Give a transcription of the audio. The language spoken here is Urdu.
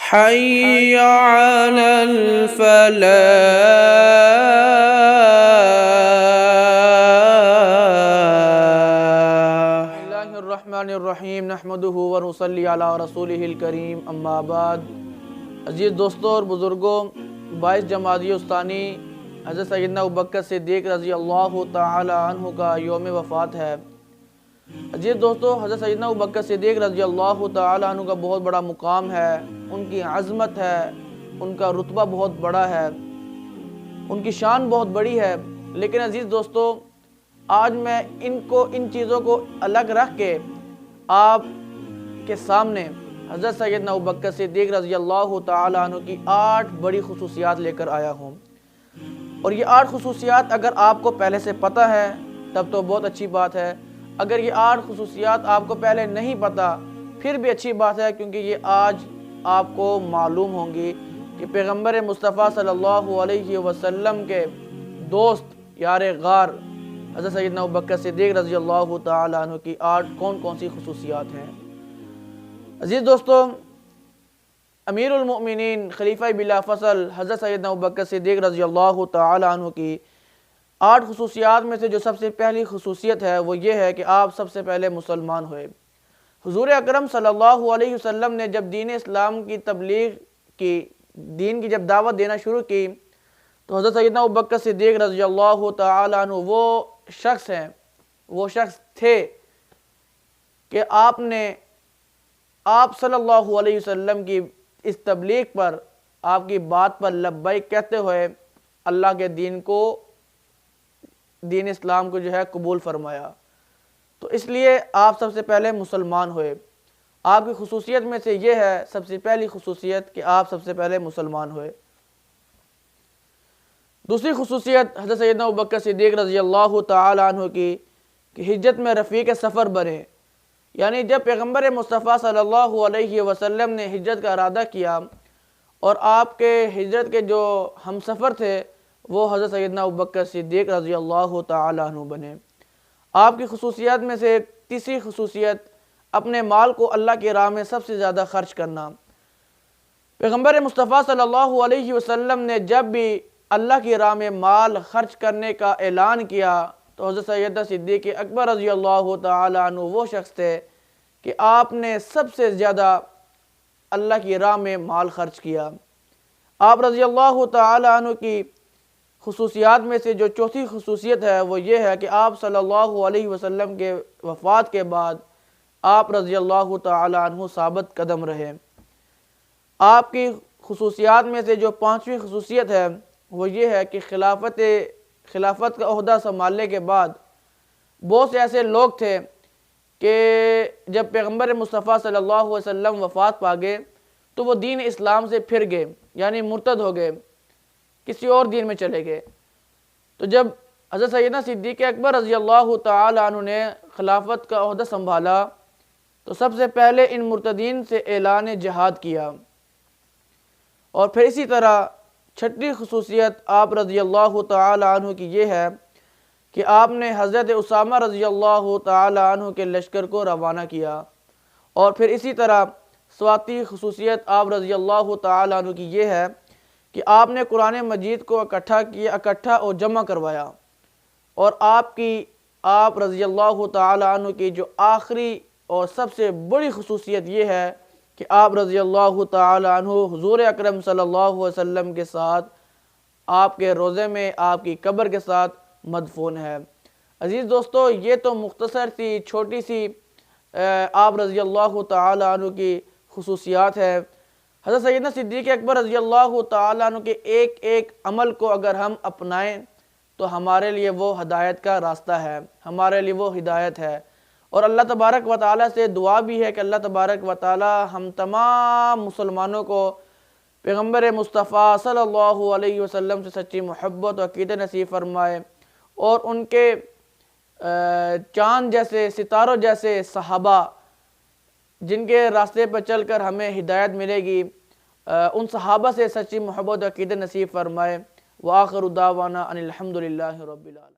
حي على الفلاح. بسم اللہ الرحمن الرحیم نحمدہ ونصلی علی رسولہ الکریم، اما بعد۔ عزیز دوستوں اور بزرگوں، 22 جمادی الثانی حضرت سیدنا ابوبکر صدیق رضی اللہ تعالی عنہ کا یوم وفات ہے۔ عزیز دوستو، حضرت سیدنا ابوبکر صدیق رضی اللہ تعالی عنہ کا بہت بڑا مقام ہے، ان کی عظمت ہے، ان کا رتبہ بہت بڑا ہے، ان کی شان بہت بڑی ہے۔ لیکن عزیز دوستو، آج میں ان چیزوں کو الگ رکھ کے آپ کے سامنے حضرت سیدنا ابوبکر صدیق رضی اللہ تعالی عنہ کی 8 بڑی خصوصیات لے کر آیا ہوں۔ اور یہ 8 خصوصیات اگر آپ کو پہلے سے پتہ ہے تب تو بہت اچھی بات ہے، اگر یہ 8 خصوصیات آپ کو پہلے نہیں پتہ پھر بھی اچھی بات ہے، کیونکہ یہ آج آپ کو معلوم ہوں گی کہ پیغمبر مصطفیٰ صلی اللہ علیہ وسلم کے دوست یار غار حضرت سیدنا ابوبکر صدیق رضی اللہ تعالی عنہ کی 8 کون سی خصوصیات ہیں۔ عزیز دوستو، امیر المؤمنین خلیفہ بلا فصل حضرت سیدنا ابوبکر صدیق رضی اللہ تعالی عنہ کی 8 خصوصیات میں سے جو سب سے پہلی خصوصیت ہے وہ یہ ہے کہ آپ سب سے پہلے مسلمان ہوئے۔ حضور اکرم صلی اللہ علیہ وسلم نے جب دین اسلام کی تبلیغ کی، دین کی جب دعوت دینا شروع کی، تو حضرت سیدنا ابوبکر صدیق رضی اللہ تعالی عنہ وہ شخص تھے کہ آپ صلی اللہ علیہ وسلم کی اس تبلیغ پر، آپ کی بات پر لبیک کہتے ہوئے اللہ کے دین اسلام کو قبول فرمایا۔ تو اس لیے آپ سب سے پہلے مسلمان ہوئے۔ آپ کی خصوصیت میں سے یہ ہے، سب سے پہلی خصوصیت، کہ آپ سب سے پہلے مسلمان ہوئے۔ دوسری خصوصیت حضرت سیدنا ابوبکر صدیق رضی اللہ تعالی عنہ کی کہ ہجرت میں رفیق سفر بنے، یعنی جب پیغمبر مصطفیٰ صلی اللہ علیہ وسلم نے ہجرت کا ارادہ کیا اور آپ کے ہجرت کے جو ہم سفر تھے وہ حضرت سیدنا ابوبکر صدیق رضی اللہ تعالی عنہ بنے۔ آپ کی خصوصیات میں سے تیسری خصوصیت، اپنے مال کو اللہ کی راہ میں سب سے زیادہ خرچ کرنا۔ پیغمبر مصطفیٰ صلی اللہ علیہ وسلم نے جب بھی اللہ کی راہ میں مال خرچ کرنے کا اعلان کیا تو حضرت سیدنا صدیق اکبر رضی اللہ تعالی عنہ وہ شخص تھے کہ آپ نے سب سے زیادہ اللہ کی راہ میں مال خرچ کیا۔ آپ رضی اللہ تعالی عنہ کی خصوصیات میں سے جو چوتھی خصوصیت ہے وہ یہ ہے کہ آپ صلی اللہ علیہ وسلم کے وفات کے بعد آپ رضی اللہ تعالی عنہ ثابت قدم رہے۔ آپ کی خصوصیات میں سے جو 5ویں خصوصیت ہے وہ یہ ہے کہ خلافت کا عہدہ سنبھالنے کے بعد بہت سے ایسے لوگ تھے کہ جب پیغمبر مصطفیٰ صلی اللہ علیہ وسلم وفات پا گئے تو وہ دین اسلام سے پھر گئے، یعنی مرتد ہو گئے، کسی اور دین میں چلے گئے۔ تو جب حضرت سیدنا صدیق اکبر رضی اللہ تعالی عنہ نے خلافت کا عہدہ سنبھالا تو سب سے پہلے ان مرتدین سے اعلان جہاد کیا۔ اور پھر اسی طرح 6ٹھی خصوصیت آپ رضی اللہ تعالی عنہ کی یہ ہے کہ آپ نے حضرت اسامہ رضی اللہ تعالی عنہ کے لشکر کو روانہ کیا۔ اور پھر اسی طرح 7ویں خصوصیت آپ رضی اللہ تعالی عنہ کی یہ ہے کہ آپ نے قرآن مجید کو اکٹھا اور جمع کروایا۔ اور آپ رضی اللہ تعالی عنہ کی جو آخری اور سب سے بڑی خصوصیت یہ ہے کہ آپ رضی اللہ تعالی عنہ حضور اکرم صلی اللہ علیہ وسلم کے ساتھ آپ کے روضے میں آپ کی قبر کے ساتھ مدفون ہے۔ عزیز دوستو، یہ تو مختصر سی چھوٹی سی آپ رضی اللہ تعالی عنہ کی خصوصیات ہے۔ حضرت سیدنا صدیق اکبر رضی اللہ تعالی عنہ کے ایک عمل کو اگر ہم اپنائیں تو ہمارے لیے وہ ہدایت کا راستہ ہے، ہمارے لیے وہ ہدایت ہے۔ اور اللہ تبارک و تعالیٰ سے دعا بھی ہے کہ اللہ تبارک و تعالیٰ ہم تمام مسلمانوں کو پیغمبر مصطفیٰ صلی اللہ علیہ وسلم سے سچی محبت و عقیدہ نصیب فرمائے، اور ان کے چاند جیسے، ستاروں جیسے صحابہ جن کے راستے پر چل کر ہمیں ہدایت ملے گی، ان صحابہ سے سچی محبت و عقیدہ نصیب فرمائے۔ وآخر دعوانا ان الحمدللہ رب العالمین۔